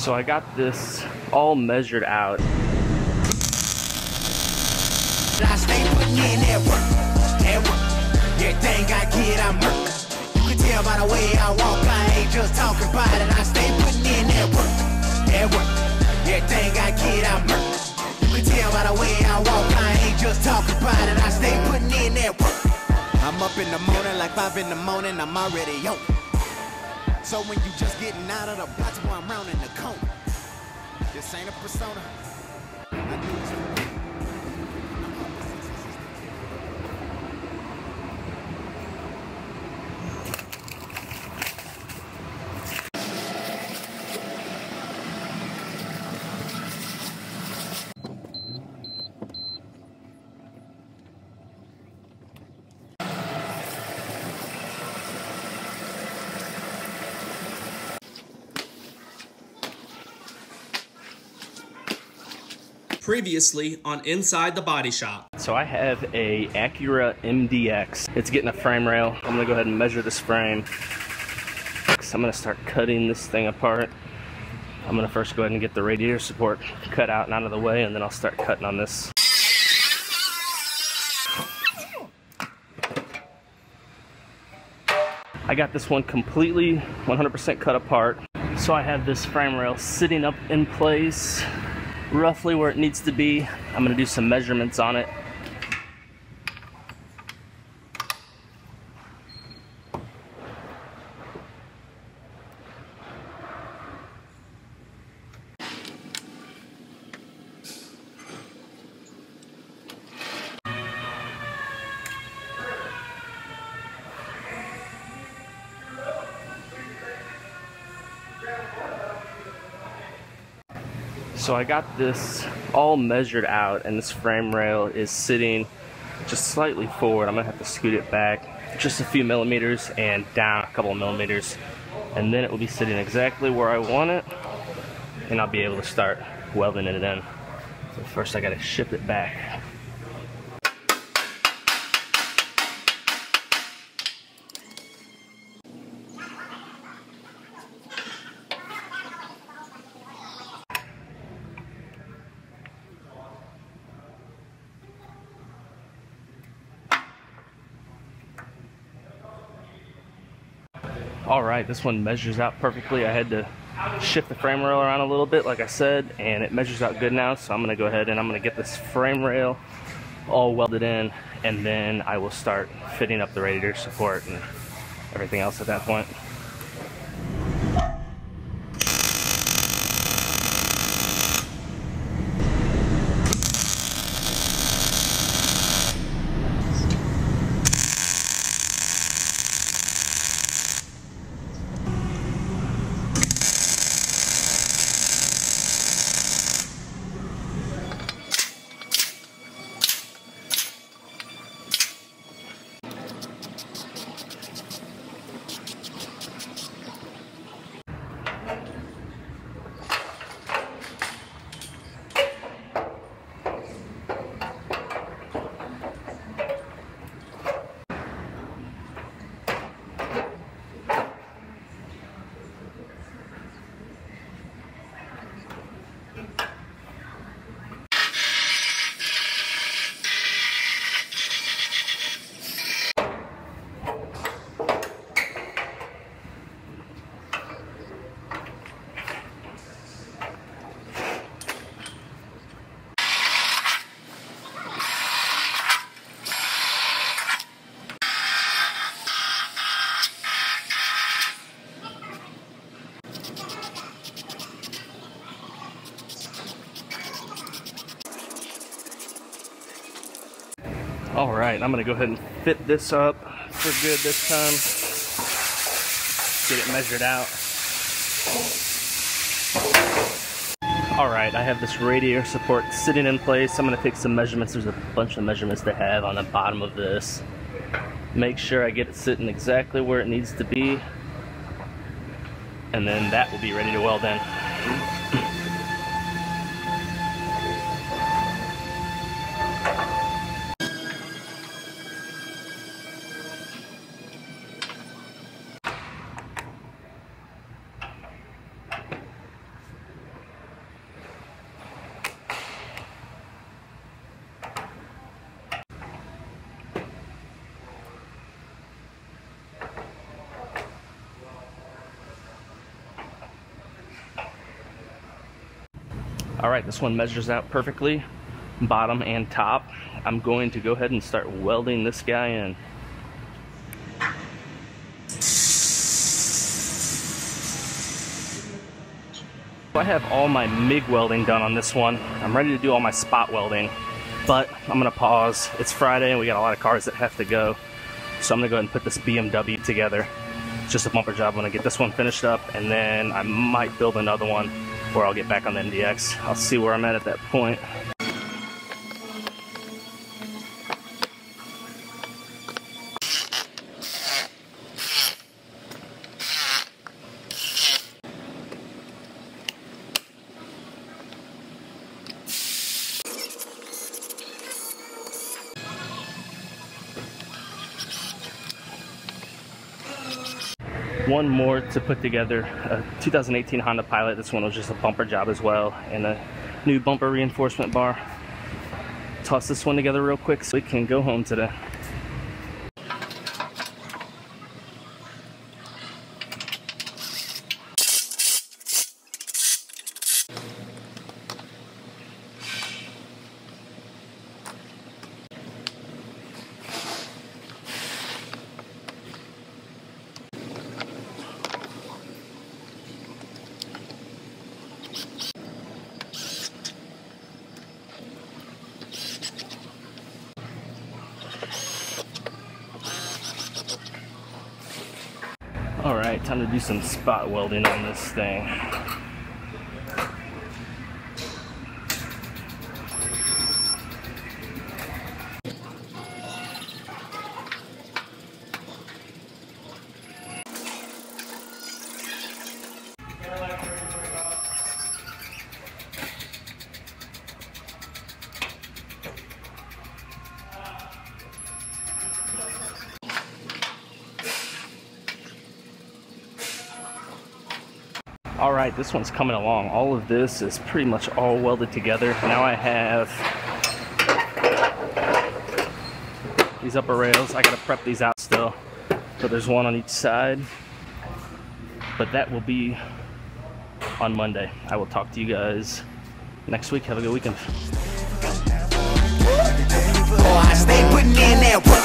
So I got this all measured out. I stay putting in that work. Everything I get, I murk. You can tell by the way I walk, I ain't just talking about it. I stay putting in that work. Everything I get, I murk. You can tell by the way I walk, I ain't just talking about it. I stay putting in that work. I'm up in the morning, like 5 in the morning, I'm already yo. So when you just getting out of the box, while I'm rounding the corner, this ain't a persona. I do this for you. Previously on Inside the Body Shop. So I have a Acura MDX. It's getting a frame rail. I'm gonna go ahead and measure this frame. So I'm gonna start cutting this thing apart. I'm gonna first go ahead and get the radiator support cut out and out of the way, and then I'll start cutting on this. I got this one completely 100% cut apart. So I have this frame rail sitting up in place, roughly where it needs to be. I'm gonna do some measurements on it. So I got this all measured out, and this frame rail is sitting just slightly forward. I'm gonna have to scoot it back just a few millimeters and down a couple of millimeters, and then it will be sitting exactly where I want it, and I'll be able to start welding it in. So first I gotta ship it back. Alright, this one measures out perfectly. I had to shift the frame rail around a little bit, like I said, and it measures out good now. So I'm going to go ahead and I'm going to get this frame rail all welded in, and then I will start fitting up the radiator support and everything else at that point. Alright, I'm going to go ahead and fit this up for good this time. Get it measured out. Alright, I have this radiator support sitting in place. I'm going to take some measurements. There's a bunch of measurements to have on the bottom of this. Make sure I get it sitting exactly where it needs to be. And then that will be ready to weld in. All right, this one measures out perfectly, bottom and top. I'm going to go ahead and start welding this guy in. I have all my MIG welding done on this one. I'm ready to do all my spot welding, but I'm gonna pause. It's Friday and we got a lot of cars that have to go. So I'm gonna go ahead and put this BMW together. It's just a bumper job. I'm gonna get this one finished up and then I might build another one or I'll get back on the MDX. I'll see where I'm at that point. One more to put together, a 2018 Honda Pilot. This one was just a bumper job as well, and a new bumper reinforcement bar. Toss this one together real quick so we can go home today. Alright, time to do some spot welding on this thing. Alright, this one's coming along. All of this is pretty much all welded together. Now I have these upper rails. I gotta prep these out still. So there's one on each side. But that will be on Monday. I will talk to you guys next week. Have a good weekend. Oh, I stay putting in that work.